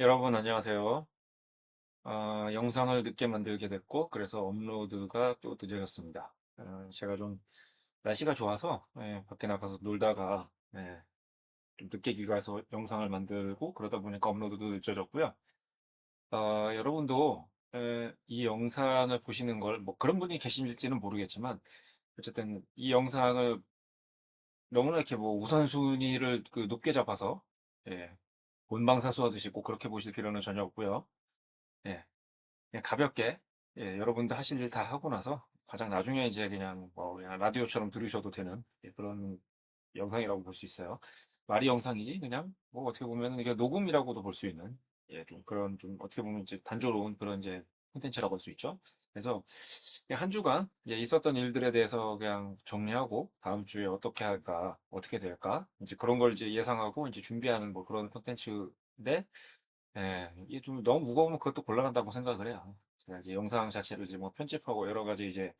여러분 안녕하세요. 영상을 늦게 만들게 됐고 그래서 업로드가 또 늦어졌습니다. 제가 좀 날씨가 좋아서 밖에 나가서 놀다가 좀 늦게 귀가해서 영상을 만들고 그러다 보니까 업로드도 늦어졌고요. 여러분도 이 영상을 보시는 걸 뭐 그런 분이 계실지는 모르겠지만 어쨌든 이 영상을 너무나 이렇게 뭐 우선순위를 높게 잡아서 예, 본방사수하듯이 꼭 그렇게 보실 필요는 전혀 없고요. 예. 그냥 가볍게 여러분들 하실 일 다 하고 나서 가장 나중에 이제 그냥 뭐 그냥 라디오처럼 들으셔도 되는 그런 영상이라고 볼 수 있어요. 말이 영상이지 그냥 뭐 어떻게 보면 이게 녹음이라고도 볼 수 있는 좀 그런 좀 어떻게 보면 이제 단조로운 그런 이제 콘텐츠라고 할 수 있죠. 그래서 그냥 한 주간 있었던 일들에 대해서 그냥 정리하고 다음 주에 어떻게 할까, 어떻게 될까 이제 그런 걸 이제 예상하고 이제 준비하는 뭐 그런 콘텐츠인데 이게 좀 너무 무거우면 그것도 곤란하다고 생각을 해요. 제가 이제 영상 자체를 이제 뭐 편집하고 여러 가지 이제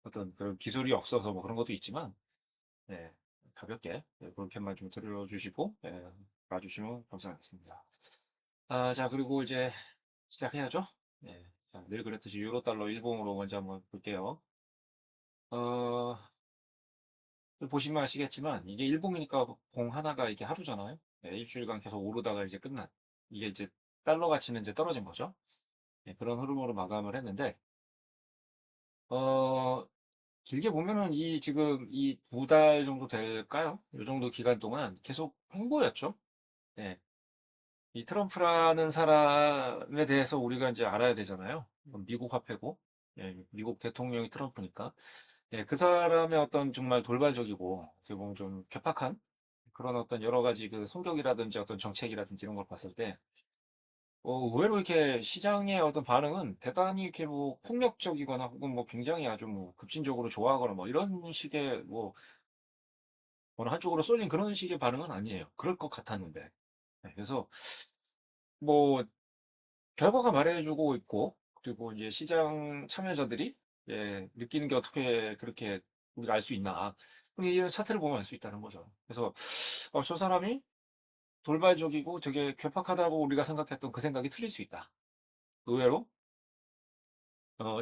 어떤 그런 기술이 없어서 뭐 그런 것도 있지만, 예, 가볍게 그렇게만 좀 들어주시고, 봐주시면 감사하겠습니다. 자, 그리고 이제 시작해야죠. 자, 늘 그랬듯이 유로 달러 일봉으로 먼저 한번 볼게요. 어, 보시면 아시겠지만 이게 일봉이니까 봉 하나가 이게 하루잖아요. 일주일간 계속 오르다가 이제 끝난 이게 이제 달러 가치는 이제 떨어진 거죠. 그런 흐름으로 마감을 했는데, 어, 길게 보면은 이 지금 이 두 달 정도 될까요? 이 정도 기간 동안 계속 횡보였죠. 예. 이 트럼프라는 사람에 대해서 우리가 이제 알아야 되잖아요. 미국 화폐고, 미국 대통령이 트럼프니까. 그 사람의 어떤 정말 돌발적이고, 어떻게 보면 좀 괴팍한 그런 어떤 여러 가지 그 성격이라든지 어떤 정책이라든지 이런 걸 봤을 때, 의외로 이렇게 시장의 어떤 반응은 대단히 이렇게 뭐 폭력적이거나 혹은 뭐 굉장히 아주 뭐 급진적으로 좋아하거나 뭐 이런 식의 뭐 어느 한쪽으로 쏠린 그런 식의 반응은 아니에요. 그럴 것 같았는데. 그래서 뭐 결과가 말해주고 있고 그리고 이제 시장 참여자들이 느끼는 게 어떻게 그렇게 우리가 알 수 있나. 이 차트를 보면 알 수 있다는 거죠. 그래서 저 사람이 돌발적이고 되게 괴팍하다고 우리가 생각했던 그 생각이 틀릴 수 있다. 의외로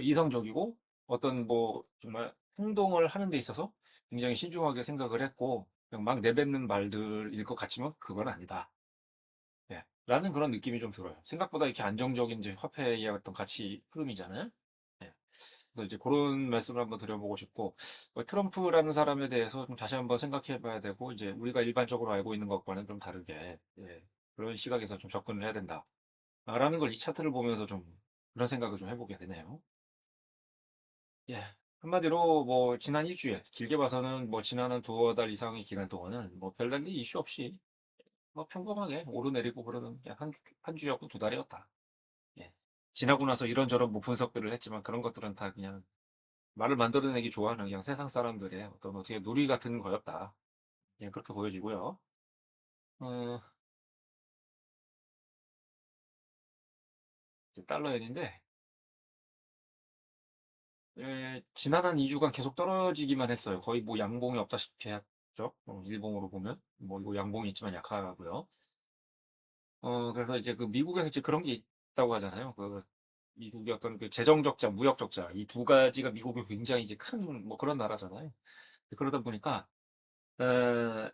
이성적이고 어떤 뭐 정말 행동을 하는 데 있어서 굉장히 신중하게 생각을 했고 그냥 막 내뱉는 말들일 것 같지만 그건 아니다. 라는 그런 느낌이 좀 들어요. 생각보다 이렇게 안정적인 이제 화폐의 어떤 가치 흐름이잖아요. 예. 그래서 이제 그런 말씀을 한번 드려보고 싶고 트럼프라는 사람에 대해서 좀 다시 한번 생각해 봐야 되고 이제 우리가 일반적으로 알고 있는 것과는 좀 다르게 그런 시각에서 좀 접근을 해야 된다. 라는 걸 이 차트를 보면서 좀 그런 생각을 좀 해보게 되네요. 예. 한마디로 뭐 지난 일주일, 길게 봐서는 뭐 지난 한 두어 달 이상의 기간 동안은 뭐 별다른 이슈 없이 뭐 평범하게 오르내리고 그러는 그냥 한 주였고 두 달이었다. 예. 지나고 나서 이런저런 뭐 분석들을 했지만 그런 것들은 다 그냥 말을 만들어내기 좋아하는 그냥 세상 사람들의 어떤 어떻게 놀이 같은 거였다. 그냥 그렇게 보여지고요. 어, 이제 달러엔인데 지난 한 2주간 계속 떨어지기만 했어요. 거의 뭐 양봉이 없다시피 했죠. 일봉으로 보면 뭐 이거 양봉이 있지만 약하고요. 그래서 이제 그 미국에서 이제 그런 게 있다고 하잖아요. 그 미국의 어떤 그 재정 적자, 무역 적자 이 두 가지가 미국이 굉장히 이제 큰 뭐 그런 나라잖아요. 그러다 보니까 에,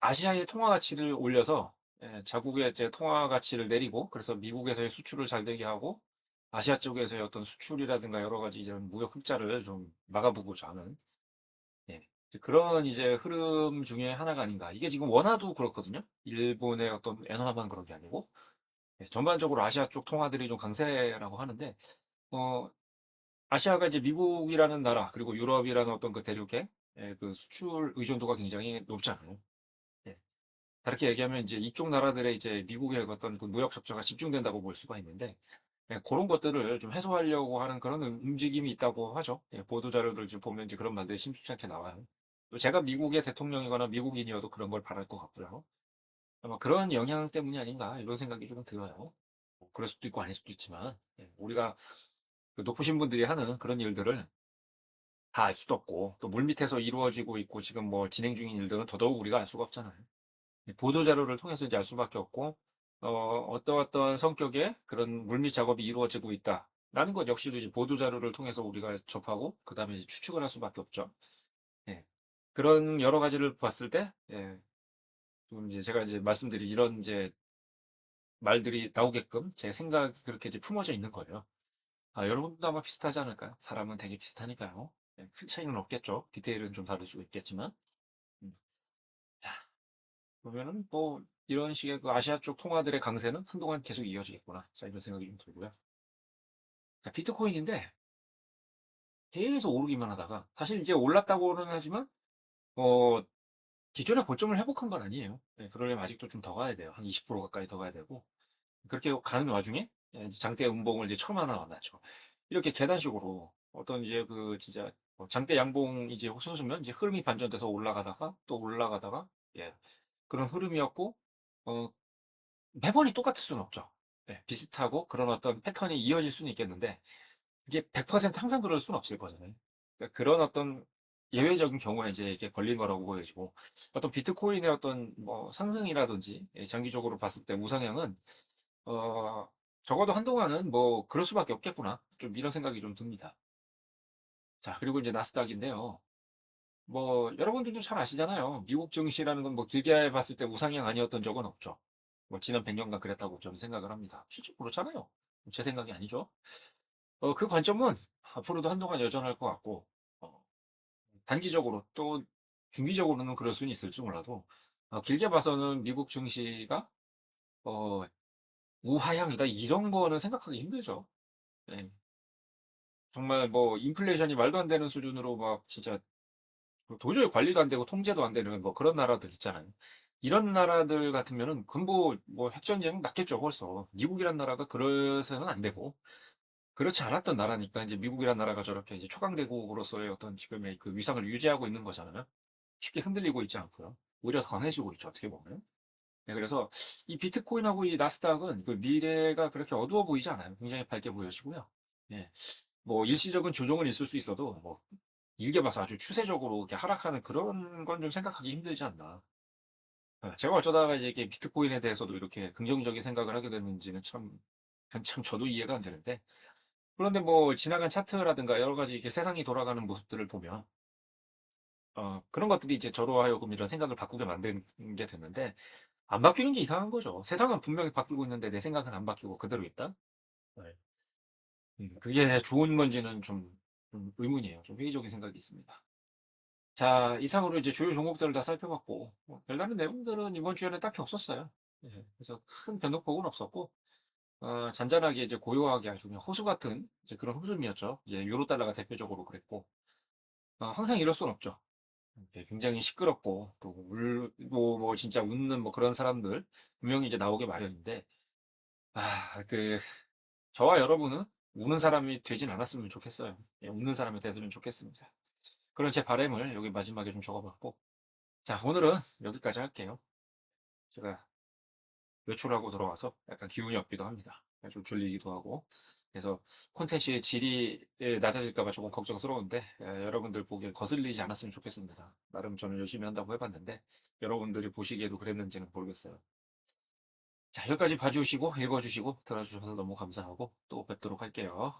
아시아의 통화 가치를 올려서 자국의 이제 통화 가치를 내리고 그래서 미국에서의 수출을 잘 되게 하고 아시아 쪽에서의 어떤 수출이라든가 여러 가지 이런 무역 흑자를 좀 막아보고자 하는 이제 그런 이제 흐름 중에 하나가 아닌가. 이게 지금 원화도 그렇거든요. 일본의 어떤 엔화만 그런 게 아니고 전반적으로 아시아 쪽 통화들이 좀 강세라고 하는데, 어, 아시아가 이제 미국이라는 나라, 그리고 유럽이라는 어떤 그 대륙의 그 수출 의존도가 굉장히 높잖아요. 예. 다르게 얘기하면 이제 이쪽 나라들의 이제 미국의 어떤 그 무역 적자가 집중된다고 볼 수가 있는데, 그런 것들을 좀 해소하려고 하는 그런 움직임이 있다고 하죠. 보도 자료들 좀 보면 이제 그런 말들이 심심치 않게 나와요. 또 제가 미국의 대통령이거나 미국인이어도 그런 걸 바랄 것 같고요. 아마 그런 영향 때문이 아닌가 이런 생각이 조금 들어요. 뭐 그럴 수도 있고 아닐 수도 있지만 우리가 그 높으신 분들이 하는 그런 일들을 다 알 수도 없고 또 물밑에서 이루어지고 있고 지금 뭐 진행 중인 일들은 더더욱 우리가 알 수가 없잖아요. 보도 자료를 통해서 이제 알 수밖에 없고 어떠어떠한 성격의 그런 물밑 작업이 이루어지고 있다라는 것 역시도 이제 보도 자료를 통해서 우리가 접하고 그다음에 이제 추측을 할 수밖에 없죠. 예. 그런 여러 가지를 봤을 때 좀 이제 제가 이제 말씀드린 이런 이제 말들이 나오게끔 제 생각이 그렇게 이제 품어져 있는 거예요. 여러분도 아마 비슷하지 않을까요? 사람은 되게 비슷하니까요. 큰 차이는 없겠죠. 디테일은 좀 다를 수 있겠지만. 음. 자, 그러면은 뭐 이런 식의 그 아시아 쪽 통화들의 강세는 한동안 계속 이어지겠구나. 자, 이런 생각이 좀 들고요. 자, 비트코인인데 계속 오르기만 하다가 사실 이제 올랐다고는 하지만 어 기존의 고점을 회복한 건 아니에요. 그러려면 아직도 좀 더 가야 돼요. 한 20% 가까이 더 가야 되고 그렇게 가는 와중에 이제 장대 음봉을 이제 처음 하나 만났죠. 이렇게 계단식으로 어떤 이제 그 진짜 장대 양봉 이제 솟으면 이제 흐름이 반전돼서 올라가다가 또 올라가다가 예 그런 흐름이었고 어 매번이 똑같을 수는 없죠. 비슷하고 그런 어떤 패턴이 이어질 수는 있겠는데 이게 100% 항상 그럴 수는 없을 거잖아요. 그러니까 그런 어떤 예외적인 경우에 이제 이게 걸린 거라고 보여지고 어떤 비트코인의 어떤 뭐 상승이라든지 장기적으로 봤을 때 우상향은 어 적어도 한동안은 뭐 '그럴 수밖에 없겠구나.' 좀 이런 생각이 좀 듭니다. 자 그리고 이제 나스닥인데요. 뭐 여러분들도 잘 아시잖아요. 미국 증시라는 건 뭐 길게 봤을 때 우상향 아니었던 적은 없죠. 뭐 지난 100 년간 그랬다고 저는 생각을 합니다. 실제 그렇잖아요. 제 생각이 아니죠. 그 관점은 앞으로도 한동안 여전할 것 같고 어 단기적으로 또 중기적으로는 그럴 수는 있을지 몰라도 길게 봐서는 미국 증시가 어 '우하향이다.' 이런 거는 생각하기 힘들죠. 예. 정말 뭐 인플레이션이 말도 안 되는 수준으로 막 진짜 뭐 도저히 관리도 안 되고 통제도 안 되는 뭐 그런 나라들 있잖아요. 이런 나라들 같으면은 금보 뭐 핵전쟁 났겠죠 벌써. 미국이란 나라가 그래서는 안 되고 그렇지 않았던 나라니까 이제 미국이란 나라가 저렇게 이제 초강대국으로서의 어떤 지금의 그 위상을 유지하고 있는 거잖아요. 쉽게 흔들리고 있지 않고요. 오히려 더 강해지고 있죠 어떻게 보면. 그래서 이 비트코인하고 이 나스닥은 그 미래가 그렇게 어두워 보이지 않아요. 굉장히 밝게 보여지고요. 예. 뭐 일시적인 조정은 있을 수 있어도 뭐 길게 봐서 아주 추세적으로 이렇게 하락하는 그런 건 좀 생각하기 힘들지 않나. 제가 어쩌다가 이제 이렇게 비트코인에 대해서도 이렇게 긍정적인 생각을 하게 됐는지는 참 저도 이해가 안 되는데 그런데 뭐 지나간 차트라든가 여러 가지 이렇게 세상이 돌아가는 모습들을 보면 그런 것들이 이제 저로 하여금 이런 생각을 바꾸게 만든 게 됐는데 안 바뀌는 게 이상한 거죠. 세상은 분명히 바뀌고 있는데 내 생각은 안 바뀌고 그대로 있다? 네. 그게 좋은 건지는 좀 의문이에요. 좀 회의적인 생각이 있습니다. 자, 이상으로 이제 주요 종목들을 다 살펴봤고, 별다른 내용들은 이번 주에는 딱히 없었어요. 그래서 큰 변동폭은 없었고, 잔잔하게 이제 고요하게 아주 그냥 호수 같은 이제 그런 흐름이었죠. 이제 유로 달러가 대표적으로 그랬고, 항상 이럴 수는 없죠. 굉장히 시끄럽고, 또 뭐 진짜 웃는 뭐 그런 사람들 분명히 이제 나오게 마련인데, 그 저와 여러분은 우는 사람이 되진 않았으면 좋겠어요. 웃는 사람이 됐으면 좋겠습니다. 그런 제 바람을 여기 마지막에 좀 적어봤고, 자, 오늘은 여기까지 할게요. 제가 외출하고 들어와서 약간 기운이 없기도 합니다. 좀 졸리기도 하고. 그래서 콘텐츠의 질이 낮아질까봐 조금 걱정스러운데, 여러분들 보기에 거슬리지 않았으면 좋겠습니다. 나름 저는 열심히 한다고 해봤는데, 여러분들이 보시기에도 그랬는지는 모르겠어요. 자, 여기까지 봐주시고, 읽어주시고, 들어주셔서 너무 감사하고, 또 뵙도록 할게요.